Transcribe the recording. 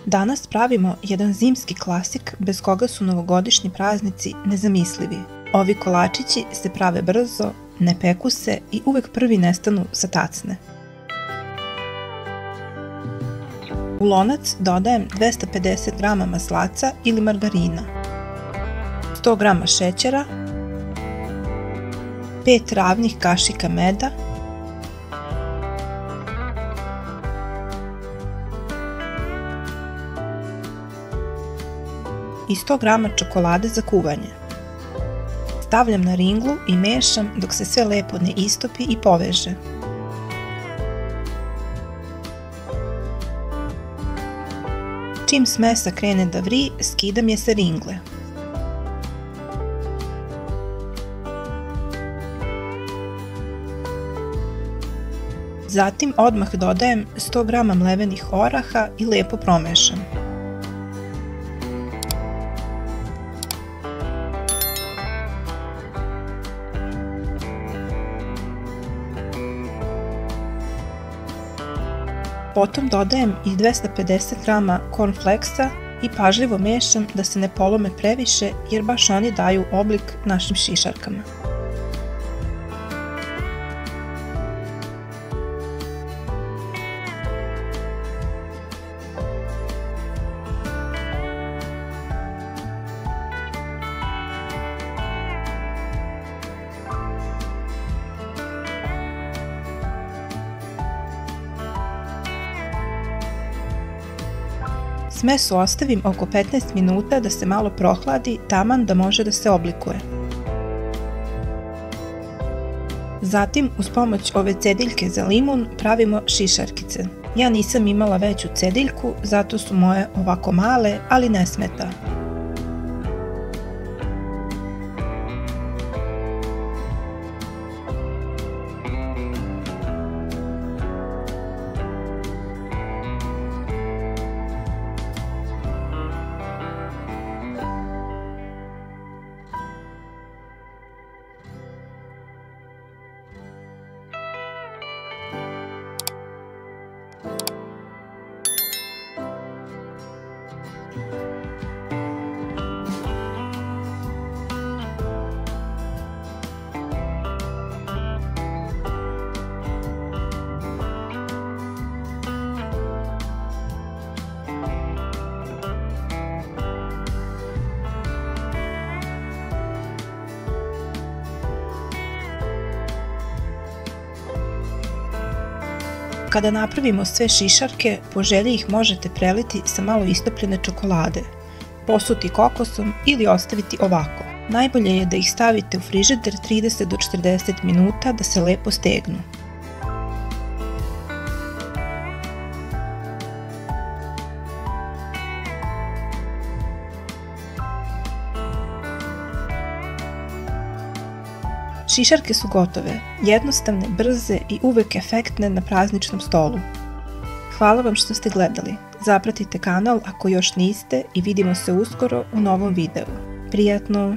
Danas pravimo jedan zimski klasik bez koga su novogodišnji praznici nezamislivi. Ovi kolačići se prave brzo, ne peku se i uvek prvi nestanu sa tacne. U lonac dodajem 250 g maslaca ili margarina, 100 g šećera, 5 ravnih kašika meda, i 100 g čokolade za kuvanje. Stavljam na ringlu i mešam dok se sve lepo ne istopi i poveže. Čim smesa krene da vri, skidam je sa ringle. Zatim odmah dodajem 100 g mlevenih oraha i lepo promešam. Potom dodajem i 250 g cornflakesa i pažljivo mešam da se ne polome previše jer baš oni daju oblik našim šišarkama. Smesu ostavim oko 15 minuta da se malo prohladi, taman da može da se oblikuje. Zatim, uz pomoć ove cediljke za limun, pravimo šišarkice. Ja nisam imala veću cediljku, zato su moje ovako male, ali ne smeta. Kada napravimo sve šišarke, po želji ih možete preliti sa malo istopljene čokolade, posuti kokosom ili ostaviti ovako. Najbolje je da ih stavite u frižider 30 do 40 minuta da se lepo stegnu. Šišarke su gotove, jednostavne, brze i uvek efektne na prazničnom stolu. Hvala vam što ste gledali, zapratite kanal ako još niste i vidimo se uskoro u novom videu. Prijatno!